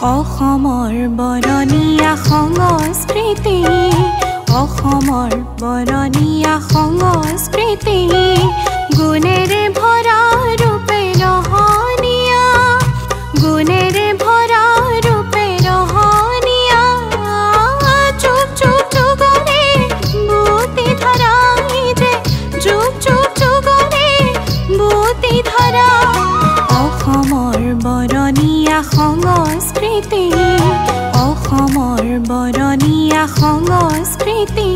অসমৰ বৰণীয়া সংস্কৃতি, অসমৰ বৰণীয়া সংস্কৃতি, গুণেৰে ভৰা ৰূপে ৰহণীয়া, গুণেৰে ভৰা ৰূপে ৰহণীয়া, যুগ যুগ যুগৰে বুতি ধৰা, যে যুগ যুগ যুগৰে বুতি ধৰা। অসমৰ বৰণীয়া সংস্কৃতি, অসমৰ বৰণীয়া সংস্কৃতি।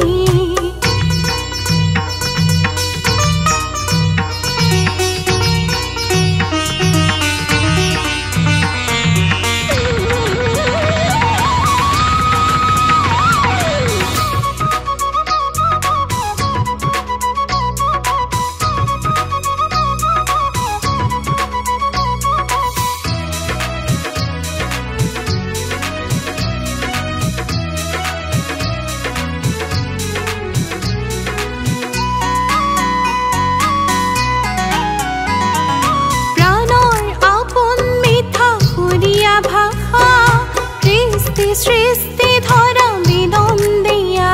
সৃষ্টি ধৰা বিনন্দিয়া,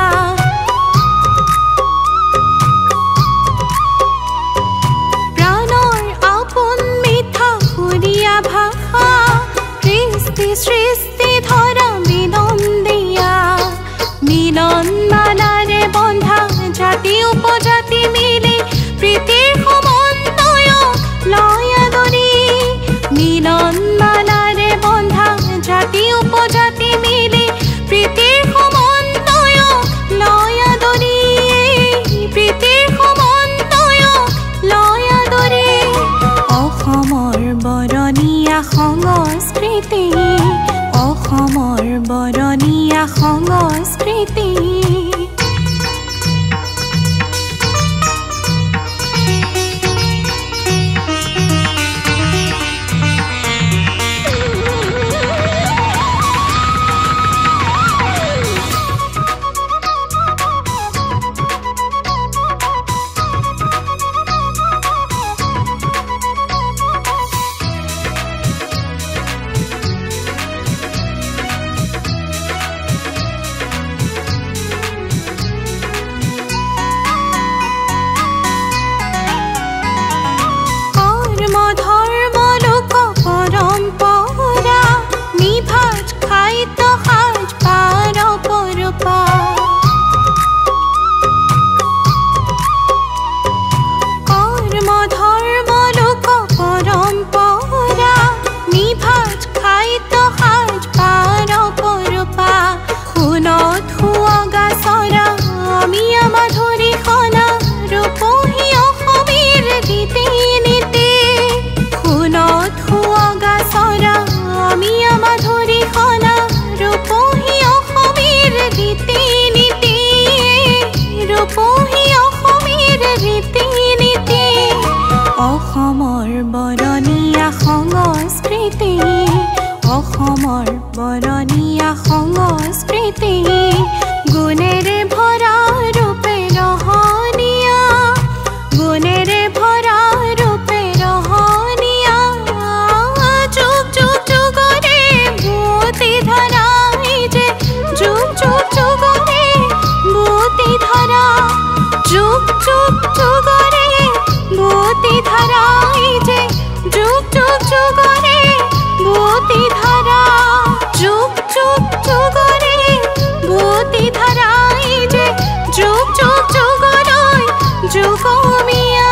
প্ৰাণৰ আপোন মিঠা সুৰীয়া ভাষা, কৃষ্টি সৃষ্টি ধৰা বিনন্দিয়া, মিলন মালাৰে বন্ধা জাতি উপজাতি মিলি প্ৰীতিৰ সমন্বয়ক লয় আদৰি, মিলন মালাৰে বন্ধা জাতি উপজাতি মিলি প্ৰীতিৰ সমন্বয়ক লয় আদৰি, প্ৰীতিৰ সমন্বয়ক লয় আদৰি। অসমৰ বৰণীয়া সংস্কৃতি, অসমৰ বৰণীয়া সংস্কৃতি। অসমৰ বৰণীয়া সংস্কৃতি, অসমৰ বৰণীয়া সংস্কৃতি, গুণেৰে ভৰা ৰূপে ৰহণীয়া, গুণেৰে ভৰা ৰূপে ৰহণীয়া, যুগ যুগ যুগৰে বুতি ধৰা, যে যুগ যুগ যুগৰে বুতি ধৰা, যুগ যুগ যুগৰে বুতি ধৰা, যে যুগ যুগ যুগৰে বুতি ধৰা, যুগ যুগ যুগৰে বুতি ধৰা, যে যুগ যুগ যুগলৈ যুগমীয়া।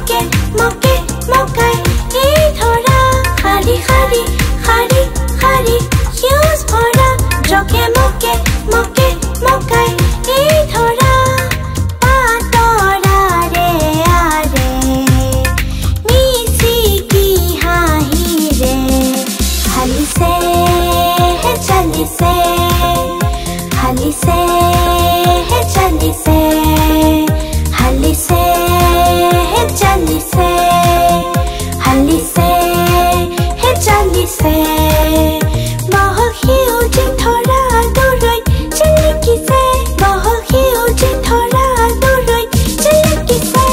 মকে মকে মকাই এই ধৰা খালি খালি খালি খালি হিউজ ভৰা জকে মকে মকে মকাই এই ধৰা পাতৰাৰে আৰে মিচিকি হাঁহিৰে হালিছে চালিছে হালিছে চালিছে হালিছে চালিছে হালিছে চালিছে বহকি উঠি ধৰা দূৰৈত চিলিকিছে বহকি উঠি ধৰা দূৰৈত চিলিকিছে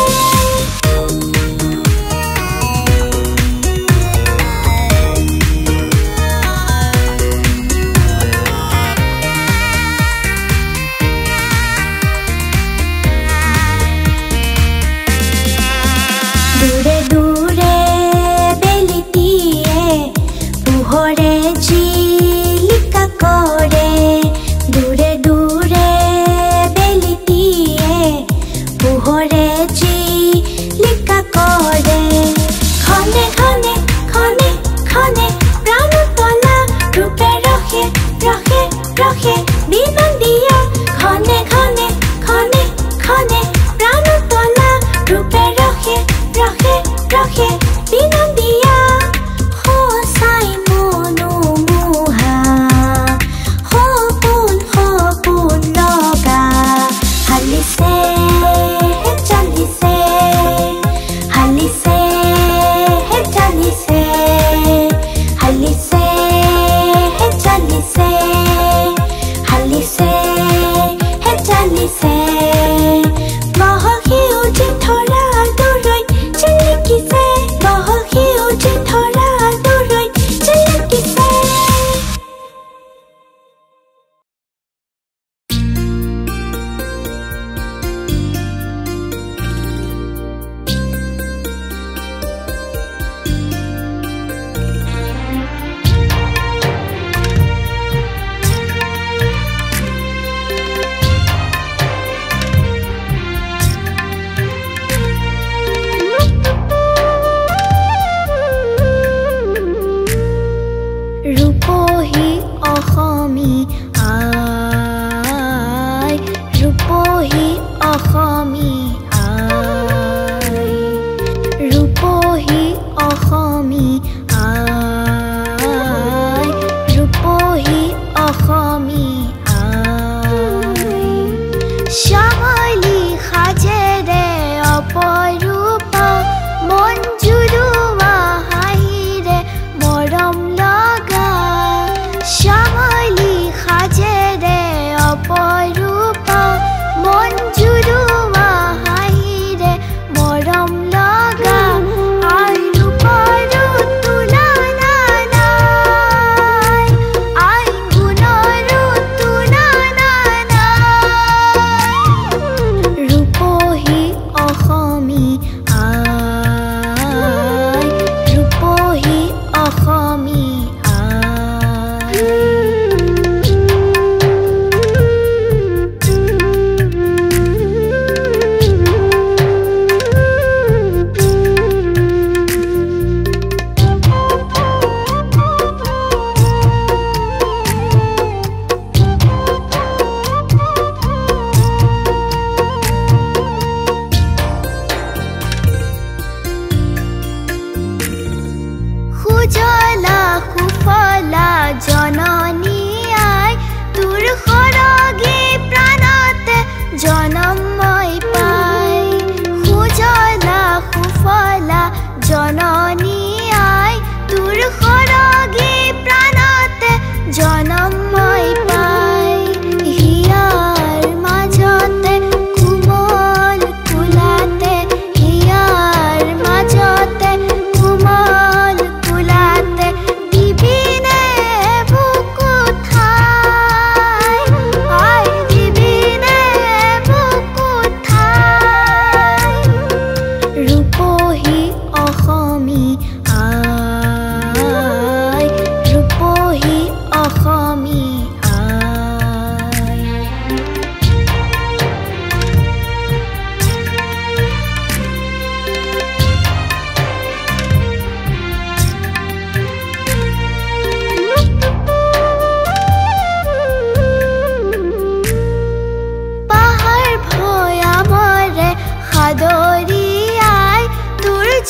দূৰে দূৰে বেলিটিয়ে পোহৰে জিলিকা কৰে দূৰে দূৰে বেলিটিয়ে পোহৰে জিলিকা কৰে খনে খনে খনে খনে প্ৰাণতলা ৰূপে ৰখে ৰখে ৰখে বিনন্দিয়া খনে খনে খনে খনে প্ৰাণতলা ৰূপে ৰখে ৰখে ৰখে বিনন্দিয়া সঁচাই মনোমোহা সপোন সপোন লগা হালিছে চালিছে হালিছে চালিছে হালিছে চালিছে হালিছে চালিছে বহকি উঠি ধৰা দূৰৈত চিলিকিছে বহকি উঠি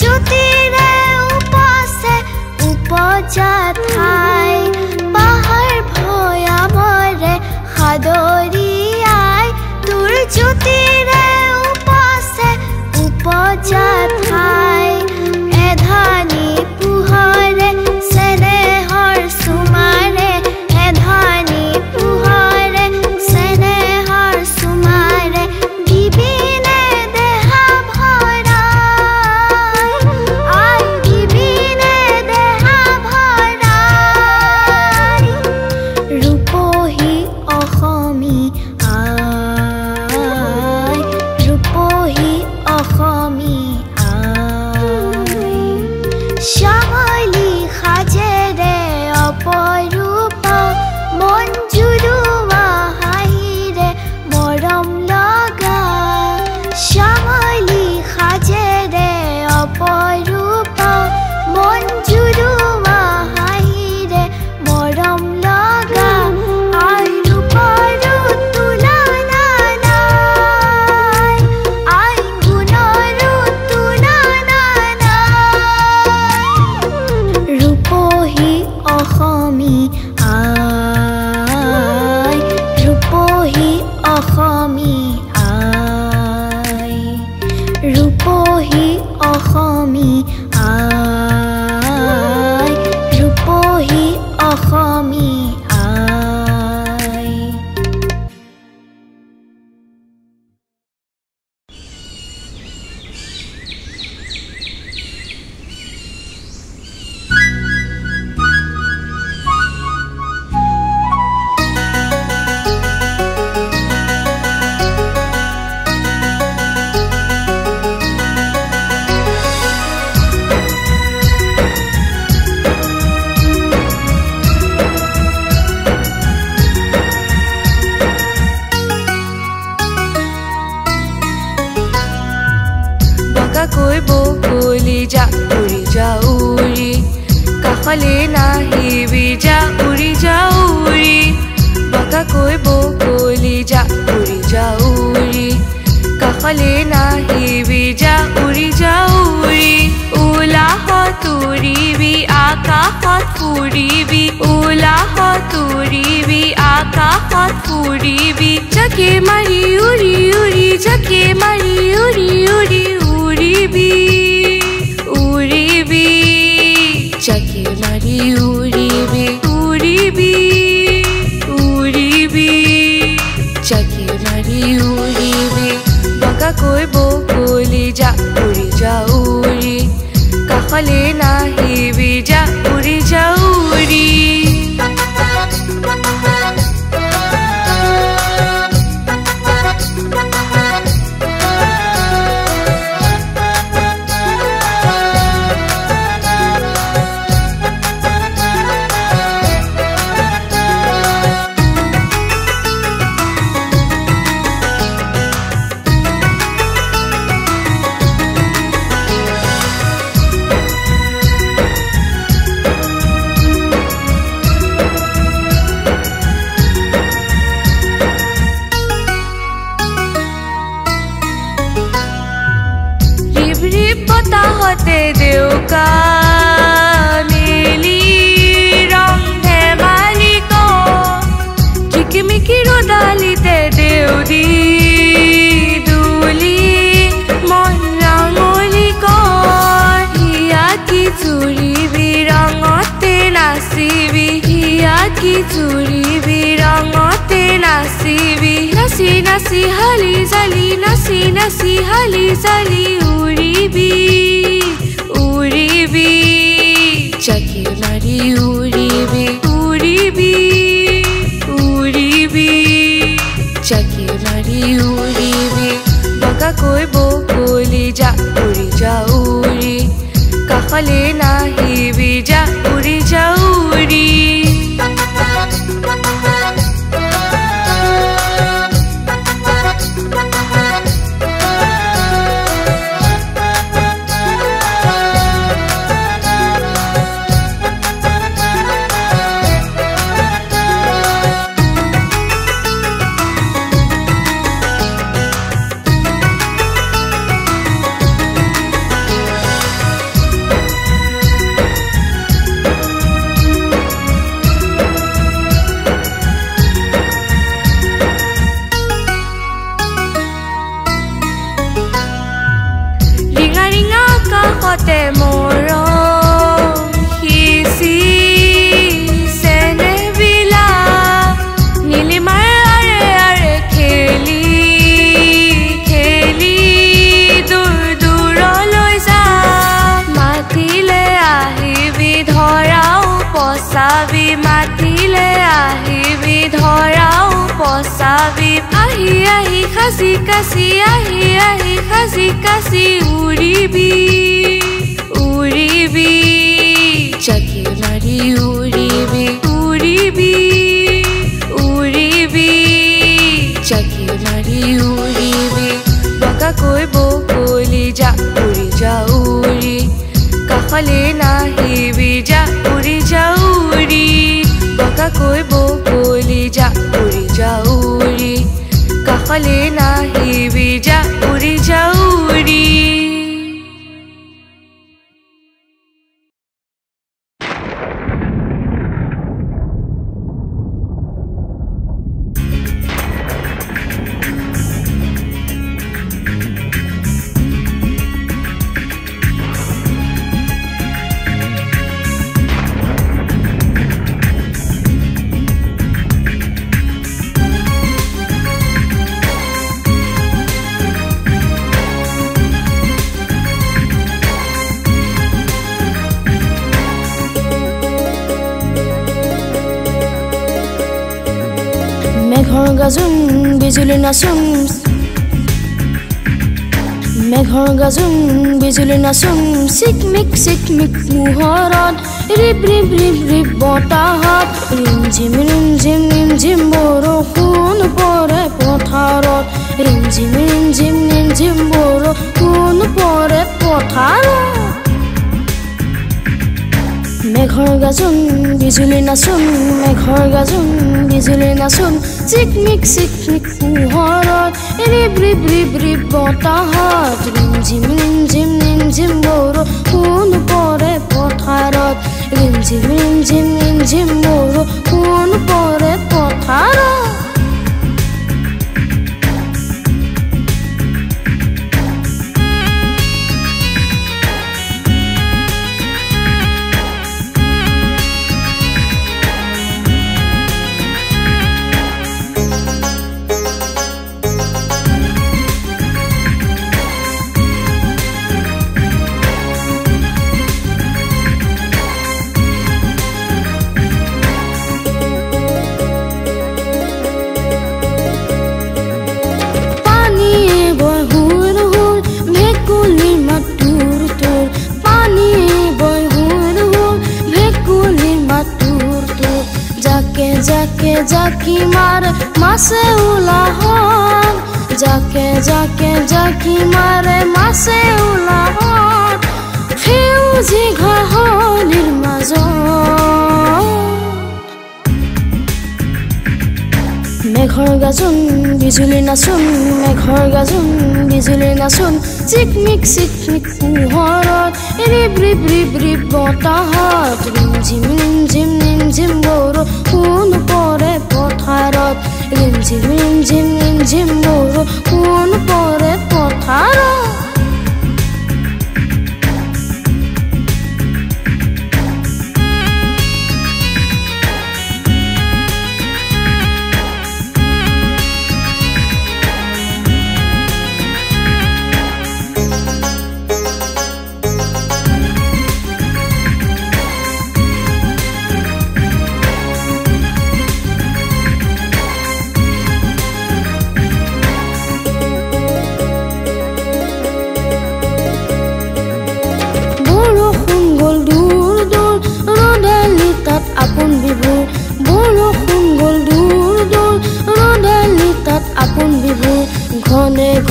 জ্যোতিৰে উপচে উপজা ঠাই পাহাৰ ভৈয়ামৰে সাদৰিয়াই তোৰ জ্যোতিৰে উপচে উপজা ঠাই এধানি পোহৰে চেনেহৰ চুমাৰে এধানি পোহৰে চেনেহৰ চুমাৰে দিবিনে দেহা ভৰাই আই দিবিনে দেহা ভৰাই ৰূপহী অসমী আই ৰূপহী অসমী শ্যামলী সাজেৰে অপৰূপ মন জুৰুৱা হাঁহিৰে মৰম লগা শ্যামলী সাজেৰে অপৰূপ মন জুৰুৱা হাঁহিৰে মৰম লগা আই ৰূপৰো তুলনা নাই আই গুণৰো তুলনা নাই ৰূপহী অসমী আই ৰূপহী অসমী আই ৰূপহী অসমী আই ৰূপহী অসমী আই বগাকৈ বগলী যা উৰি যা উৰি কাষলে নাহিবি যা উৰি যা উৰি বগাকৈ বগলী যা উৰি যা উৰি কাষলে নাহিবি যা উৰি যা উৰি উলাহত উৰিবি আকাশত ফুৰিবি উলাহত উৰিবি আকাশত ফুৰিবি জাকে মাৰি উৰি উৰি জাকে মাৰি উৰি উৰি উৰিবি উৰিবি জাকে মাৰি উৰিবি উৰিবি উৰিবি জাকে মাৰি উৰিবি বগাকৈ বগলী যা উৰি যা উৰি কাষলে নাহিবি যা উৰি যা উৰি বতাহতে দেউকা মেলি ৰং ধেমালি ঝিকিমিকি ৰদালিতে দেউদি দুলি মন ৰাঙলি হিয়া কি চুৰিবি ৰঙতে নাচিবি হিয়া কি চুৰিবি ৰঙতে নাচিবি নাচি নাচি হালি জালি নাচি নাচি হালি জালি উৰিবি উৰিবি জাকে মাৰি উৰিবি উৰিবি উৰিবি জাকে মাৰি উৰিবি বগাকৈ বগলী যা উৰি যা উৰি কাষলে নাহিবি যা উৰি যা উৰি আহি আহি খাচি কাচি আহি আহি খাচি কাচি উৰিবি উৰিবি জাকে মাৰি উৰিবি উৰিবি উৰিবি জাকে মাৰি উৰিবি বগাকৈ বগলী যা উৰি যা উৰি কাষলে নাহিবি যা উৰি যা উৰি বগাকৈ বগলী যা উৰি যা উৰি কাষলে নাহিবি যা উৰি যা উৰি মেঘৰ গাজোন বিজুলী নাচোন মেঘৰ গাজোন বিজুলী নাচোন চিকমিক মোহৰত ৰিপ ৰিপ ৰিপ ৰিপ বতাহত ৰিমঝিম বৰষুণ পৰে পথাৰত ৰিমঝিম বৰষুণ পৰে পথাৰত মেঘৰ গাজোন বিজুলী নাচোন মেঘৰ গাজোন বিজুলী নাচোন চিকমিক পোহৰত ৰিপ ৰিপ ৰিপ ৰিপ বতাহত ৰিমঝিম বৰষুণ পৰে পথাৰত ৰিমঝিম বৰষুণ পৰে পথাৰত জাকি মাৰে মাছে উলাহন জাকি মাৰে মাছে উলাহন সেউজী ঘাঁহনিৰ মাজত মেঘৰ গাজোন বিজুলী নাচোন মেঘৰ গাজোন বিজুলী নাচোন চিকমিক পোহৰত ৰিপ ৰিপ ৰিপ ৰিপ বতাহত ৰিমঝিম বৰষুণ পৰে পথাৰত ৰিমঝিম বৰষুণ পৰে পথাৰত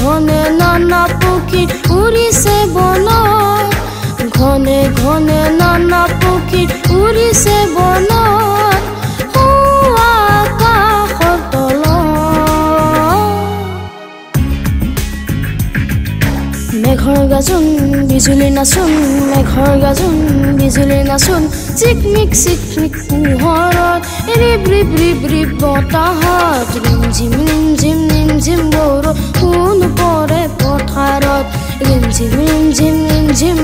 ঘনে নানা পক্ষী উৰিছে বনত ঘনে নানা পক্ষী উৰিছে বনত আকাশৰ তলত মেঘৰ গাজোন বিজুলী নাচোন মেঘৰ গাজোন বিজুলী নাচোন চিকমিক পোহৰত ৰিপ ৰিপ ৰিপ ৰিপ বতাহত ৰিমঝিম বৰষুণ পৰে পথাৰত ৰিমঝিম